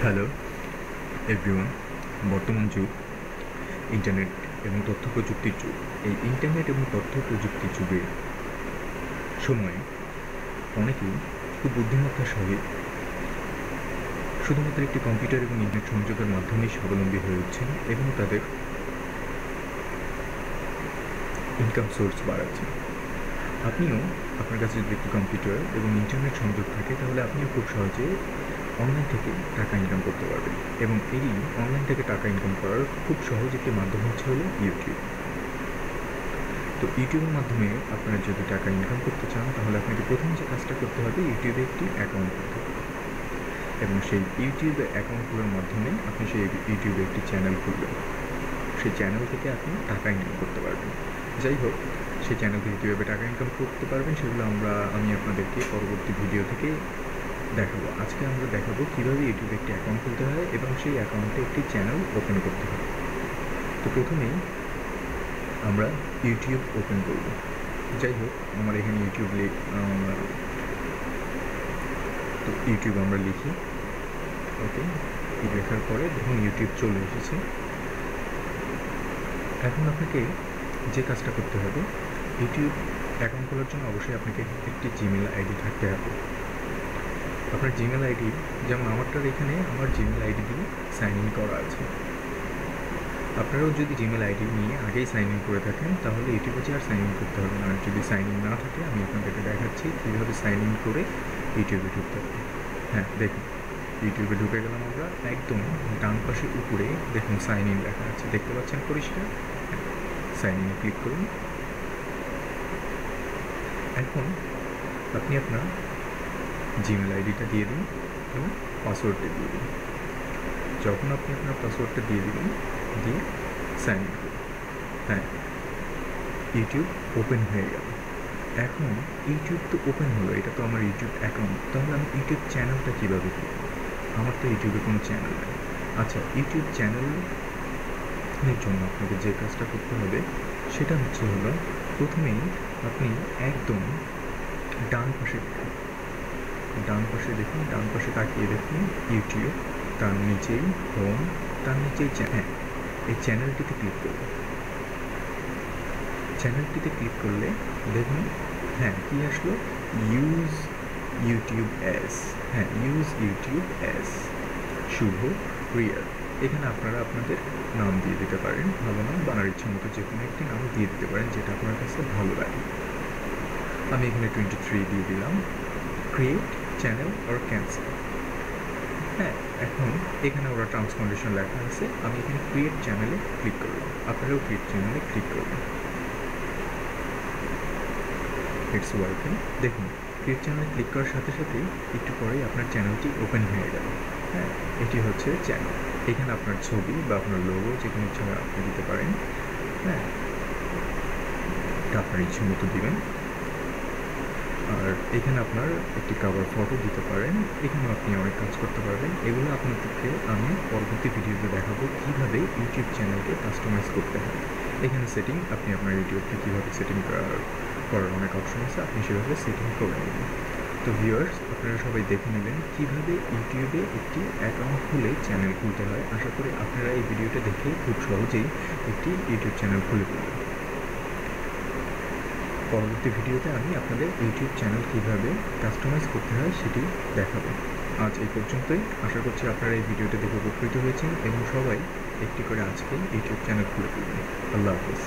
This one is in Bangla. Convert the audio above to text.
Hello everyone. বর্তমান যুগ ইন্টারনেট এবং তথ্য প্রযুক্তির যুগ। এই ইন্টারনেট এবং তথ্য প্রযুক্তির যুগের সময়ে অনেকেই খুব বুদ্ধিমত্তার সহিত শুধুমাত্র একটি কম্পিউটার এবং ইন্টারনেট সংযোগের মাধ্যমেই স্বাবলম্বী হয়ে উঠছেন এবং তাদের ইনকাম সোর্স বাড়াচ্ছেন। আপনিও আপনার কাছে যদি একটি কম্পিউটার এবং ইন্টারনেট সংযোগ থাকে তাহলে আপনিও খুব সহজে অনলাইন থেকে টাকা ইনকাম করতে পারবেন। এবং এই অনলাইন থেকে টাকা ইনকাম করার খুব সহজ একটি মাধ্যম হলো ইউটিউব। তো ইউটিউবের মাধ্যমে আপনারা যদি টাকা ইনকাম করতে চান তাহলে আপনাকে প্রথম যে কাজটা করতে হবে, ইউটিউবে একটি অ্যাকাউন্ট করতে হবে এবং সেই ইউটিউবে অ্যাকাউন্ট খোলার মাধ্যমে আপনি সেই ইউটিউবে একটি চ্যানেল খুলবেন। সেই চ্যানেল থেকে আপনি টাকা ইনকাম করতে পারবেন। যাই হোক, সেই চ্যানেল থেকে কীভাবে টাকা ইনকাম করতে পারবেন সেগুলো আমি আপনাদেরকে পরবর্তী ভিডিও থেকে দেখাবো। আজকে আমরা দেখাবো কীভাবে ইউটিউবে একটি অ্যাকাউন্ট খুলতে হয় এবং সেই অ্যাকাউন্টে একটি চ্যানেল ওপেন করতে হয়। তো প্রথমেই আমরা ইউটিউব ওপেন করব। যাই হোক, আমার এখানে তো ইউটিউব আমরা লিখি। ওকে, লেখার পরে দেখুন ইউটিউব চলে এসেছে। এখন আপনাকে যে কাজটা করতে হবে, ইউটিউব অ্যাকাউন্ট খোলার জন্য অবশ্যই আপনাকে একটি জিমেল আইডি থাকতে হবে। আপনার জিমেল আইডি, যেমন আমারটার এখানে আমার জিমেল আইডি দিয়ে সাইন ইন করা আছে। আপনারাও যদি জিমেল আইডি নিয়ে আগেই সাইন ইন করে থাকেন তাহলে ইউটিউবে আর সাইন ইন করতে হবে না। আর যদি সাইন ইন না থাকে আমি আপনাদেরকে দেখাচ্ছি কীভাবে সাইন ইন করে ইউটিউবে ঢুকতে হবে। হ্যাঁ, দেখুন ইউটিউবে ঢুকে গেলাম আমরা। একদম ডান পাশে উপরে দেখুন সাইন ইন লেখা আছে, দেখতে পাচ্ছেন পরিষ্কার। সাইন ইনে ক্লিক করুন। এখন আপনি আপনার জিমেল আইডিটা দিয়ে দিন এবং পাসওয়ার্ডটা দিয়ে দিন। যখন আপনি আপনার পাসওয়ার্ডটা দিয়ে দিবেন, দিয়ে সাইন ইন করুন। হ্যাঁ, ইউটিউব ওপেন হয়ে গেল। এখন ইউটিউব তো ওপেন হলো, এটা তো আমার ইউটিউব অ্যাকাউন্ট। তাহলে আমি ইউটিউব চ্যানেলটা কীভাবে খুলব? আমার তো ইউটিউবে কোনো চ্যানেল নেই। আচ্ছা, ইউটিউব চ্যানেলের জন্য আপনাকে যে কাজটা করতে হবে সেটা হলো প্রথমেই আপনি একদম ডান পাশে দেখুন, ডান পাশে তাকিয়ে দেখুন ইউটিউব, তার নিচেই হোম, তার নিচেই চ্যানেল। এই চ্যানেলটিতে ক্লিক করুন। চ্যানেলটিতে ক্লিক করলে দেখুন, হ্যাঁ, কী আসলো? Use YouTube as. হ্যাঁ, ইউজ ইউটিউব অ্যাজ শুভ রিয়ার। এখানে আপনারা আপনাদের নাম দিয়ে দিতে পারেন, ভালো নাম, বানার ইচ্ছা মতো যে কোনো একটি নাম দিয়ে দিতে পারেন যেটা আপনার কাছে ভালো লাগে। আমি এখানে 23 দিয়ে দিলাম। Create channel or cancel. হ্যাঁ, এখন এখানে ওরা টার্মস কন্ডিশন লেখা আছে। আমি এখানে ক্রিয়েট চ্যানেলে ক্লিক করলাম। আপনারাও ক্রিয়েট চ্যানেলে ক্লিক করবেন। It's welcome. দেখুন ক্রিয়েট চ্যানেলে ক্লিক করার সাথে সাথেই একটু পরেই আপনার চ্যানেলটি ওপেন হয়ে গেল। হ্যাঁ, এটি হচ্ছে চ্যানেল। এখানে আপনার ছবি বা আপনার লোগো যে কোনো ইচ্ছা আপনি দিতে পারেন। হ্যাঁ, এটা আপনার ইচ্ছে মতো দিবেন। আর এখানে আপনার একটি কভার ফটো দিতে পারেন। এখানেও আপনি অনেক কাজ করতে পারবেন। এগুলো আপনাদেরকে আমি পরবর্তী ভিডিওতে দেখাবো কীভাবে ইউটিউব চ্যানেলকে কাস্টমাইজ করতে হয়। এখানে সেটিং, আপনি আপনার ইউটিউবকে কীভাবে সেটিং করার অনেক অপশন আছে, আপনি সেভাবে সেটিং করে নেবেন। তো ভিউয়ার্স, আপনারা সবাই দেখে নেবেন কীভাবে ইউটিউবে একটি অ্যাকাউন্ট খুলে চ্যানেল খুলতে হয়। আশা করি আপনারা এই ভিডিওটা দেখে খুব সহজেই একটি ইউটিউব চ্যানেল খুলে ফেলবেন। পরবর্তী ভিডিওতে আমি আপনাদের ইউটিউব চ্যানেল কীভাবে কাস্টমাইজ করতে হয় সেটি দেখাবো। আজ এই পর্যন্তই। আশা করছি আপনারা এই ভিডিওটা দেখে উপকৃত হয়েছেন এবং সবাই একটি করে আজকে ইউটিউব চ্যানেল খুলে ফেলবেন। আল্লাহ হাফেজ।